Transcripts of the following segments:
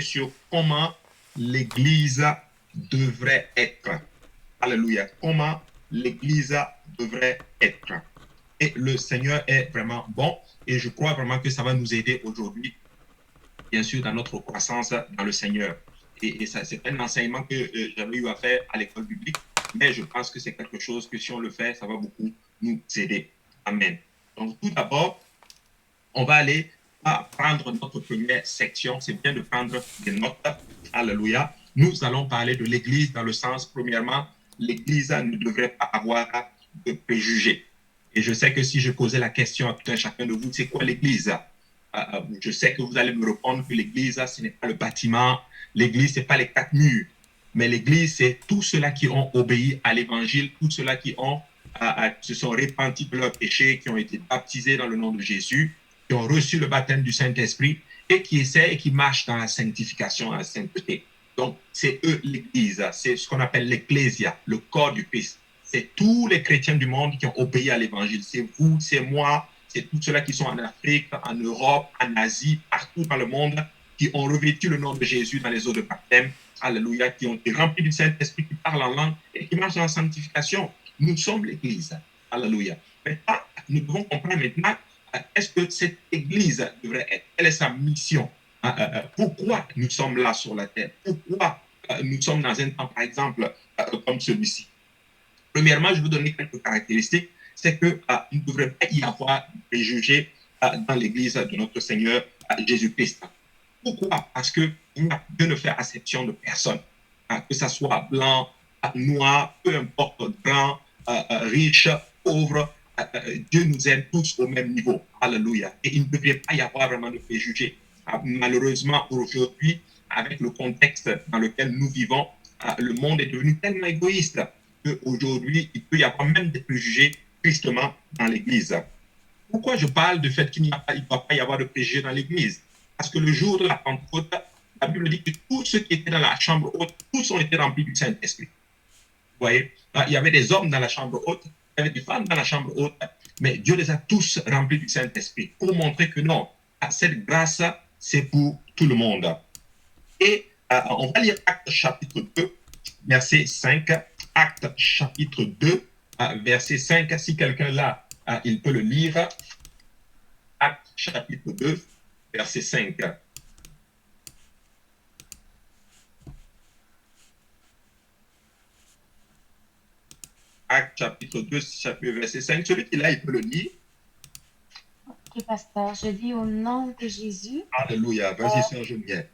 sur comment l'Église devrait être. Alléluia. Comment l'Église devrait être. Et le Seigneur est vraiment bon. Et je crois vraiment que ça va nous aider aujourd'hui, bien sûr, dans notre croissance dans le Seigneur. Et ça, c'est un enseignement que j'avais eu à faire à l'école biblique. Mais je pense que c'est quelque chose que si on le fait, ça va beaucoup nous aider. Amen. Donc, tout d'abord, on va aller à prendre notre première section. C'est bien de prendre des notes. Alléluia. Nous allons parler de l'Église dans le sens, premièrement, l'Église ne devrait pas avoir de préjugés. Et je sais que si je posais la question à tout un chacun de vous, c'est quoi l'Église? Je sais que vous allez me répondre que l'Église, ce n'est pas le bâtiment, l'Église, ce n'est pas les 4 murs, mais l'Église, c'est tous ceux-là qui ont obéi à l'Évangile, tous ceux-là qui ont, se sont repentis de leurs péchés, qui ont été baptisés dans le nom de Jésus, qui ont reçu le baptême du Saint-Esprit et qui essaient et qui marchent dans la sanctification, la sainteté. Donc, c'est eux l'Église, c'est ce qu'on appelle l'Ecclésia, le corps du Christ. C'est tous les chrétiens du monde qui ont obéi à l'Évangile. C'est vous, c'est moi, c'est tous ceux-là qui sont en Afrique, en Europe, en Asie, partout dans le monde, qui ont revêtu le nom de Jésus dans les eaux de baptême. Alléluia, qui ont été remplis du Saint-Esprit, qui parlent en langue et qui marchent dans la sanctification. Nous sommes l'Église. Alléluia. Maintenant, nous devons comprendre maintenant est-ce que cette Église devrait être? Quelle est sa mission? Pourquoi nous sommes là sur la terre? Pourquoi nous sommes dans un temps, par exemple, comme celui-ci? Premièrement, je vais vous donner quelques caractéristiques. C'est qu'il ne devrait pas y avoir de préjugés dans l'Église de notre Seigneur Jésus-Christ. Pourquoi? Parce que Dieu ne fait acception de personne. Que ce soit blanc, noir, peu importe, grand, riche, pauvre, Dieu nous aime tous au même niveau. Alléluia. Et il ne devrait pas y avoir vraiment de préjugés. Malheureusement, aujourd'hui, avec le contexte dans lequel nous vivons, le monde est devenu tellement égoïste qu'aujourd'hui, il peut y avoir même des préjugés, tristement, dans l'Église. Pourquoi je parle du fait qu'il ne doit pas y avoir de préjugés dans l'Église? Parce que le jour de la Pentecôte, la Bible dit que tous ceux qui étaient dans la chambre haute, tous ont été remplis du Saint-Esprit. Vous voyez, il y avait des hommes dans la chambre haute, il y avait des femmes dans la chambre haute, mais Dieu les a tous remplis du Saint-Esprit pour montrer que non, cette grâce, c'est pour tout le monde. Et on va lire Actes chapitre 2, verset 5. Actes chapitre 2, verset 5. Si quelqu'un l'a, il peut le lire. Actes chapitre 2, verset 5. Actes chapitre 2, verset 5. Celui qui l'a, il peut le lire. Ok, pasteur, je lis au nom de Jésus. Alléluia. Vas-y, Sœur Geneviève.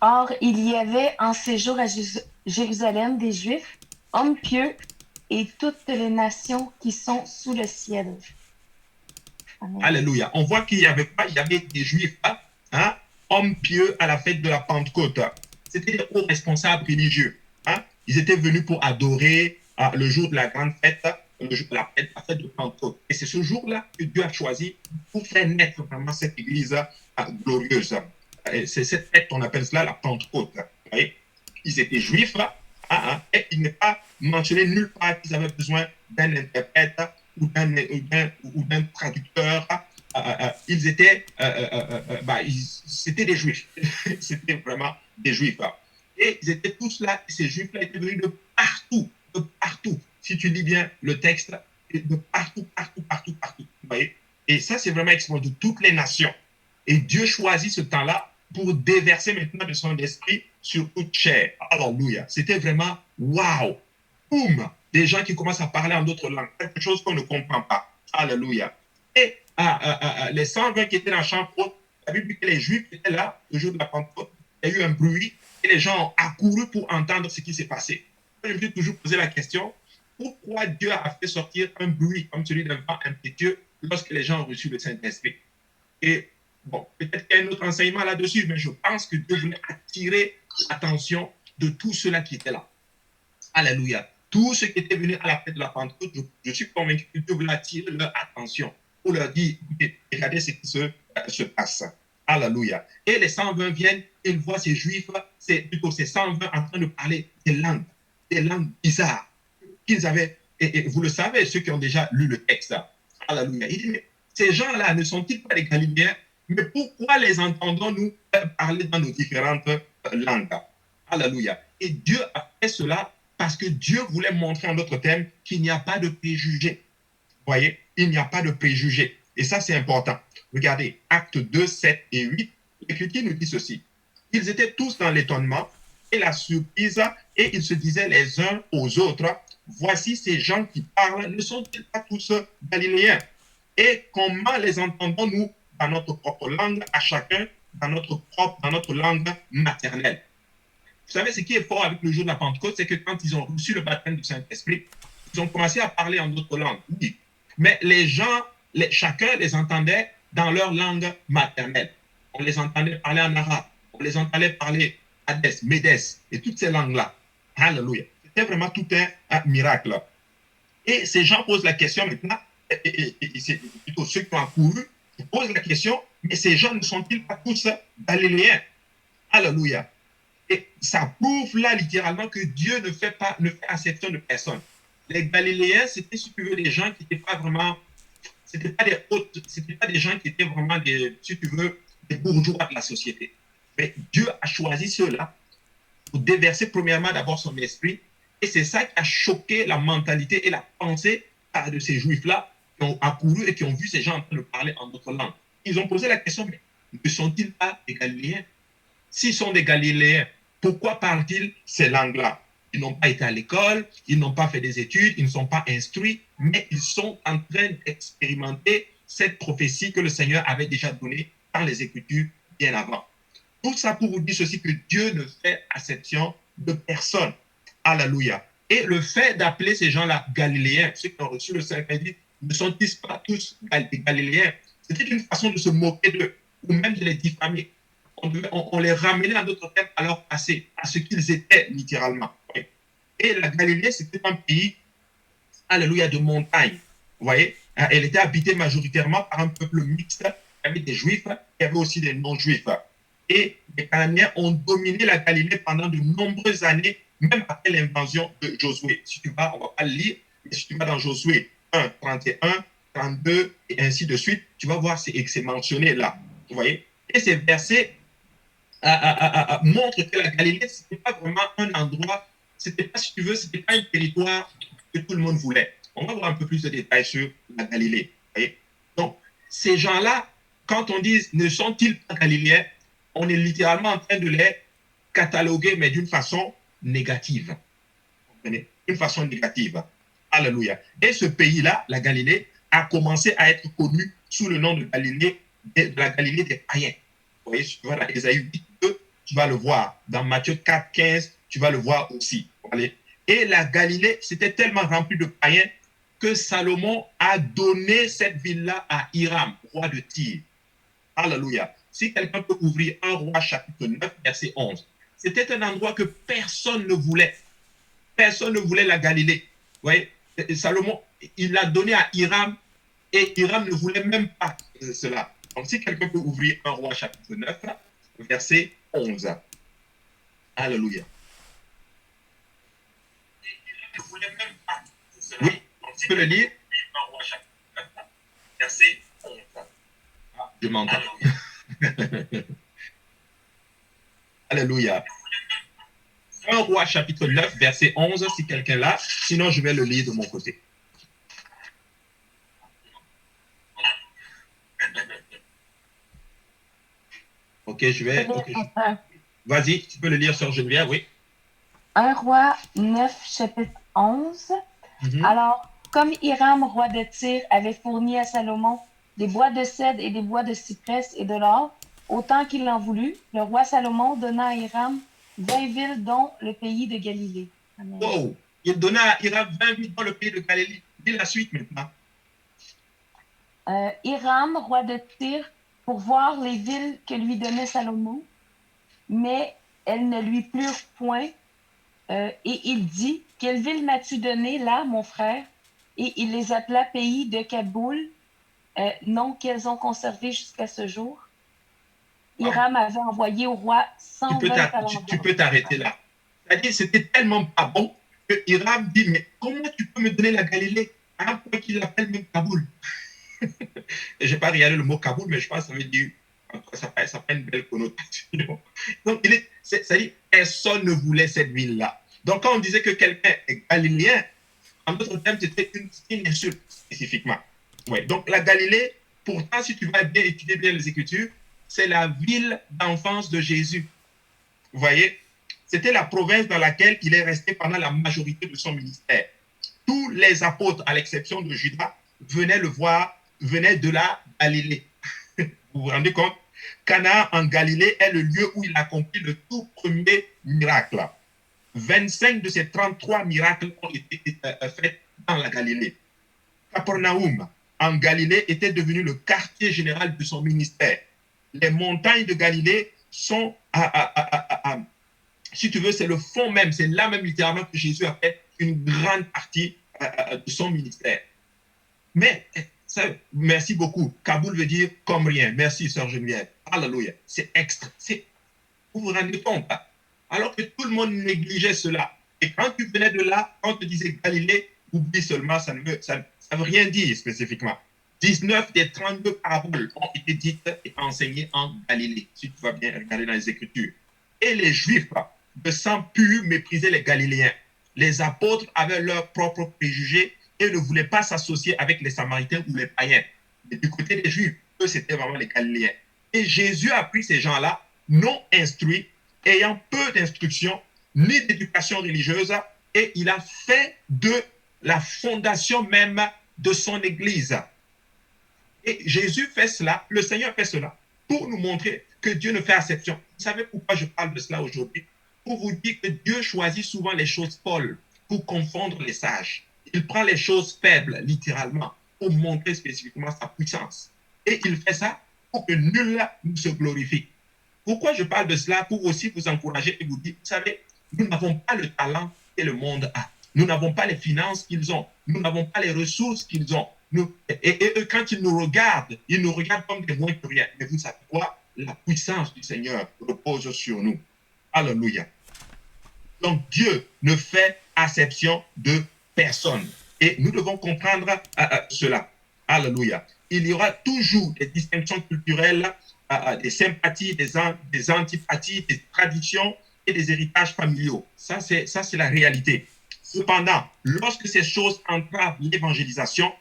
Or, il y avait en séjour à Jérusalem des Juifs, hommes pieux, et toutes les nations qui sont sous le ciel. Amen. Alléluia. On voit qu'il y avait pas, il y avait des Juifs, hein, hommes pieux à la fête de la Pentecôte. C'était des hauts responsables religieux. Hein. Ils étaient venus pour adorer le jour de la grande fête, le jour de la fête de Pentecôte. Et c'est ce jour-là que Dieu a choisi pour faire naître vraiment cette église glorieuse. C'est cette fête, on appelle cela la Pentecôte. Ils étaient juifs, et il n'est pas mentionné nulle part qu'ils avaient besoin d'un interprète ou d'un traducteur. Ils étaient, c'était des juifs. C'était vraiment des juifs. Et ils étaient tous là, et ces juifs-là étaient venus de partout, de partout. Si tu lis bien le texte, de partout, partout, partout, partout. Vous voyez? Et ça, c'est vraiment exposé de toutes les nations. Et Dieu choisit ce temps-là pour déverser maintenant de son esprit sur toute chair. Alléluia. C'était vraiment waouh. Boum. Des gens qui commencent à parler en d'autres langues. Quelque chose qu'on ne comprend pas. Alléluia. Et les 120 qui étaient dans la chambre haute, la Bible dit que les Juifs étaient là le jour de la Pentecôte. Il y a eu un bruit et les gens ont accouru pour entendre ce qui s'est passé. Je me suis toujours posé la question, pourquoi Dieu a fait sortir un bruit comme celui d'un vent impétueux lorsque les gens ont reçu le Saint-Esprit? Et bon, peut-être qu'il y a un autre enseignement là-dessus, mais je pense que Dieu voulait attirer l'attention de tous ceux-là qui étaient là. Alléluia. Tous ceux qui étaient venus à la fête de la Pentecôte, je suis convaincu que Dieu voulait attirer leur attention pour leur dire, écoutez, regardez ce qui se passe. Alléluia. Et les 120 viennent, ils voient ces Juifs, c'est plutôt ces 120 en train de parler des langues bizarres qu'ils avaient. Et vous le savez, ceux qui ont déjà lu le texte. Alléluia. Il dit, ces gens-là ne sont-ils pas des Galiléens? Mais pourquoi les entendons-nous parler dans nos différentes langues? Alléluia. Et Dieu a fait cela parce que Dieu voulait montrer en d'autres termes qu'il n'y a pas de préjugés. Vous voyez, il n'y a pas de préjugés. Et ça, c'est important. Regardez, Actes 2, 7 et 8, l'Écriture nous dit ceci. Ils étaient tous dans l'étonnement et la surprise, et ils se disaient les uns aux autres, voici ces gens qui parlent, ne sont-ils pas tous galiléens? Et comment les entendons-nous dans notre propre langue, à chacun dans notre langue maternelle? Vous savez, ce qui est fort avec le jour de la Pentecôte, c'est que quand ils ont reçu le baptême du Saint-Esprit, ils ont commencé à parler en d'autres langues, oui. Mais les gens, chacun les entendait dans leur langue maternelle. On les entendait parler en arabe, on les entendait parler Hadès, Médès, et toutes ces langues-là. Alléluia. C'était vraiment tout un miracle. Et ces gens posent la question maintenant, et c'est plutôt ceux qui ont accouru, ils posent la question, mais ces gens ne sont-ils pas tous galiléens? Alléluia. Et ça prouve là littéralement que Dieu ne fait acception de personne. Les Galiléens, c'était, si tu veux, des gens qui n'étaient pas vraiment, c'était pas des autres, c'était pas des gens qui étaient vraiment des, si tu veux, des bourgeois de la société. Mais Dieu a choisi ceux-là pour déverser premièrement d'abord son esprit. Et c'est ça qui a choqué la mentalité et la pensée de ces juifs-là qui ont accouru et qui ont vu ces gens en train de parler en d'autres langues. Ils ont posé la question, mais ne sont-ils pas des Galiléens? S'ils sont des Galiléens, pourquoi parlent-ils ces langues-là? Ils n'ont pas été à l'école, ils n'ont pas fait des études, ils ne sont pas instruits, mais ils sont en train d'expérimenter cette prophétie que le Seigneur avait déjà donnée dans les Écritures bien avant. Tout ça pour vous dire ceci, que Dieu ne fait acception de personne. Alléluia. Et le fait d'appeler ces gens-là Galiléens, ceux qui ont reçu le Saint-Esprit, ne sont-ils pas tous Galiléens? C'était une façon de se moquer d'eux, ou même de les diffamer. On les ramenait en d'autres termes à leur passé, à ce qu'ils étaient littéralement. Et la Galilée, c'était un pays, alléluia, de montagne. Vous voyez, elle était habitée majoritairement par un peuple mixte. Il y avait des juifs, il y avait aussi des non-juifs. Et les Cananéens ont dominé la Galilée pendant de nombreuses années, même après l'invasion de Josué. Si tu vas, on ne va pas le lire, mais si tu vas dans Josué 1, 31, 32 et ainsi de suite, tu vas voir, c'est mentionné là. Vous voyez? Et ces versets montre que la Galilée, ce n'était pas vraiment un endroit, c'était pas, si tu veux, c'était pas un territoire que tout le monde voulait. On va voir un peu plus de détails sur la Galilée. Voyez. Donc, ces gens-là, quand on dit ne sont-ils pas galiléens, on est littéralement en train de les cataloguer, mais d'une façon négative. D'une façon négative. Alléluia. Et ce pays-là, la Galilée, a commencé à être connu sous le nom de Galilée, de la Galilée des païens. Vous voyez, voilà, Ésaïe 8, 2, tu vas le voir. Dans Matthieu 4, 15, tu vas le voir aussi. Allez. Et la Galilée, c'était tellement rempli de païens que Salomon a donné cette ville-là à Hiram, roi de Tyr. Alléluia. Si quelqu'un peut ouvrir 1 Roi chapitre 9, verset 11. C'était un endroit que personne ne voulait. Personne ne voulait la Galilée. Vous voyez, Salomon, il l'a donné à Hiram et Hiram ne voulait même pas cela. Donc, si quelqu'un peut ouvrir 1 Roi chapitre 9, verset 11. Alléluia. Oui, tu peux le lire. 1 Roi chapitre 9, verset 11. Ah, je m'entends. Alléluia. 1 Roi chapitre 9, verset 11, si quelqu'un l'a. Sinon, je vais le lire de mon côté. Ok, je vais. Okay, Vas-y, tu peux le lire, Sœur Geneviève, oui. 1 Roi 9, chapitre 11. Alors, comme Hiram, roi de Tyr, avait fourni à Salomon des bois de cèdre et des bois de cyprès et de l'or, autant qu'il en voulut, le roi Salomon donna à Hiram 20 villes, dont le pays de Galilée. Amen. Wow! Il donna à Hiram 20 villes dans le pays de Galilée. Dis la suite maintenant. Hiram, roi de Tyr, pour voir les villes que lui donnait Salomon, mais elles ne lui plurent point. Et il dit, quelle ville m'as-tu donné là, mon frère? Et il les appela pays de Kaboul, nom qu'elles ont conservé jusqu'à ce jour. Hiram avait envoyé au roi 120 talents. Tu peux t'arrêter là. C'est-à-dire, c'était tellement pas bon que Hiram dit, mais comment tu peux me donner la Galilée à un point qu'il l'appelle même Kaboul? Je n'ai pas regardé le mot Kaboul, mais je pense que ça veut dire Ça n'a pas une belle connotation. Donc, c'est-à-dire, personne ne voulait cette ville-là. Donc, quand on disait que quelqu'un est galiléen, en d'autres termes, c'était une insulte spécifiquement. Ouais. Donc, la Galilée, pourtant, si tu vas bien étudier bien les Écritures, c'est la ville d'enfance de Jésus. Vous voyez, c'était la province dans laquelle il est resté pendant la majorité de son ministère. Tous les apôtres, à l'exception de Judas, venaient le voir, venaient de la Galilée. Vous vous rendez compte? Cana en Galilée est le lieu où il a accompli le tout premier miracle. 25 de ces 33 miracles ont été faits dans la Galilée. Capernaum, en Galilée, était devenu le quartier général de son ministère. Les montagnes de Galilée sont, si tu veux, c'est le fond même, c'est là même littéralement que Jésus a fait une grande partie de son ministère. Mais, ça, merci beaucoup. Kaboul veut dire comme rien. Merci, Sœur Geneviève. Alléluia. C'est extra. Vous vous rendez compte? Alors que tout le monde négligeait cela. Et quand tu venais de là, quand on te disait Galilée, oublie seulement, ça ne veut rien dire spécifiquement. 19 des 32 paraboles ont été dites et enseignées en Galilée, si tu vas bien regarder dans les Écritures. Et les Juifs, de sang pur, méprisaient les Galiléens. Les apôtres avaient leurs propres préjugés et ne voulaient pas s'associer avec les Samaritains ou les païens. Mais du côté des Juifs, eux, c'était vraiment les Galiléens. Et Jésus a pris ces gens-là, non instruits, ayant peu d'instruction, ni d'éducation religieuse, et il a fait de la fondation même de son Église. Et Jésus fait cela, le Seigneur fait cela, pour nous montrer que Dieu ne fait exception. Vous savez pourquoi je parle de cela aujourd'hui? Pour vous dire que Dieu choisit souvent les choses folles pour confondre les sages. Il prend les choses faibles, littéralement, pour montrer spécifiquement sa puissance. Et il fait ça pour que nul ne se glorifie. Pourquoi je parle de cela? Pour aussi vous encourager et vous dire, vous savez, nous n'avons pas le talent que le monde a. Nous n'avons pas les finances qu'ils ont. Nous n'avons pas les ressources qu'ils ont. Et eux, quand ils nous regardent comme des moins que rien. Mais vous savez quoi? La puissance du Seigneur repose sur nous. Alléluia. Donc Dieu ne fait exception de personne. Et nous devons comprendre cela. Alléluia. Il y aura toujours des distinctions culturelles, des sympathies, des antipathies, des traditions et des héritages familiaux. Ça, c'est la réalité. Cependant, lorsque ces choses entravent l'évangélisation,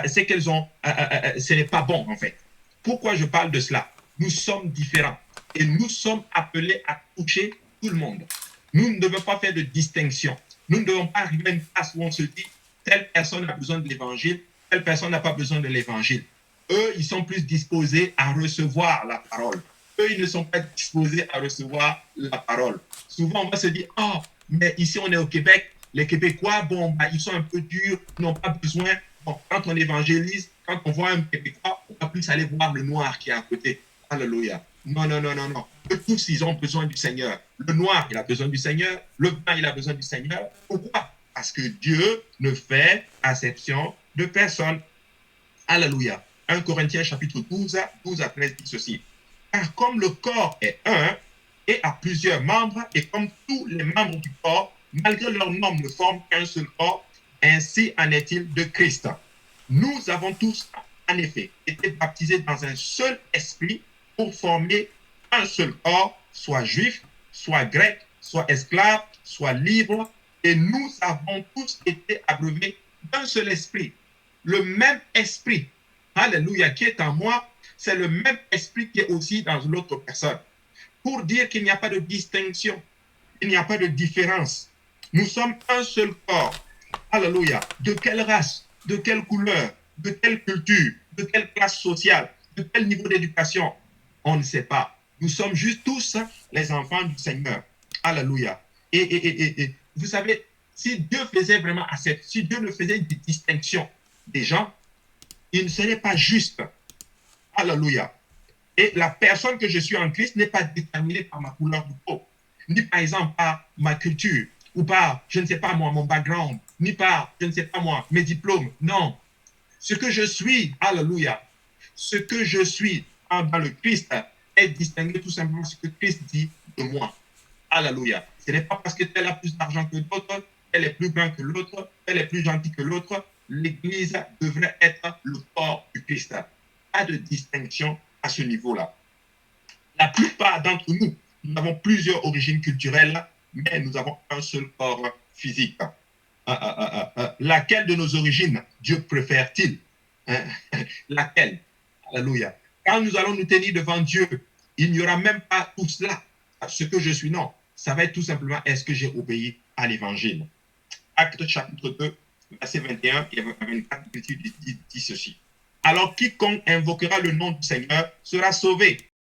c'est qu'elles ont, ce n'est pas bon en fait. Pourquoi je parle de cela? Nous sommes différents et nous sommes appelés à toucher tout le monde. Nous ne devons pas faire de distinction. Nous ne devons pas arriver à une place où on se dit telle personne a besoin de l'évangile, telle personne n'a pas besoin de l'évangile. Eux, ils sont plus disposés à recevoir la parole. Eux, ils ne sont pas disposés à recevoir la parole. Souvent, on va se dire, oh, mais ici, on est au Québec. Les Québécois, bon, ils sont un peu durs, ils n'ont pas besoin. Bon, quand on évangélise, quand on voit un Québécois, on va plus aller voir le noir qui est à côté. Alléluia. Non, non, non, non, non. Eux tous, ils ont besoin du Seigneur. Le noir, il a besoin du Seigneur. Le blanc, il a besoin du Seigneur. Pourquoi? Parce que Dieu ne fait exception de personne. Alléluia. 1 Corinthiens chapitre 12 à 13 dit ceci. Car comme le corps est un et a plusieurs membres, et comme tous les membres du corps, malgré leur nombre, ne forment qu'un seul corps, ainsi en est-il de Christ. Nous avons tous, en effet, été baptisés dans un seul esprit pour former un seul corps, soit juif, soit grec, soit esclave, soit libre, et nous avons tous été abreuvés d'un seul esprit. Le même esprit, alléluia, qui est en moi, c'est le même esprit qui est aussi dans l'autre personne. Pour dire qu'il n'y a pas de distinction, il n'y a pas de différence. Nous sommes un seul corps. Alléluia. De quelle race, de quelle couleur, de quelle culture, de quelle classe sociale, de quel niveau d'éducation, on ne sait pas. Nous sommes juste tous les enfants du Seigneur. Alléluia. Et vous savez, si Dieu faisait vraiment assez, si Dieu ne faisait une distinction des gens, il ne serait pas juste. Alléluia. Et la personne que je suis en Christ n'est pas déterminée par ma couleur de peau, ni par exemple par ma culture, ou par, je ne sais pas moi, mon background, ni par, je ne sais pas moi, mes diplômes. Non. Ce que je suis, alléluia, ce que je suis dans le Christ est distingué tout simplement de ce que Christ dit de moi. Alléluia. Ce n'est pas parce que tel a plus d'argent que l'autre, tel est plus grand que l'autre, tel est plus gentil que l'autre. L'Église devrait être le corps du Christ. Pas de distinction à ce niveau-là. La plupart d'entre nous, nous avons plusieurs origines culturelles, mais nous avons un seul corps physique. Laquelle de nos origines Dieu préfère-t-il? Hein? Laquelle? Alléluia. Quand nous allons nous tenir devant Dieu, il n'y aura même pas tout cela. Ce que je suis, non. Ça va être tout simplement, est-ce que j'ai obéi à l'évangile? Acte chapitre 2, verset 21 et 24, dit ceci. Alors quiconque invoquera le nom du Seigneur sera sauvé.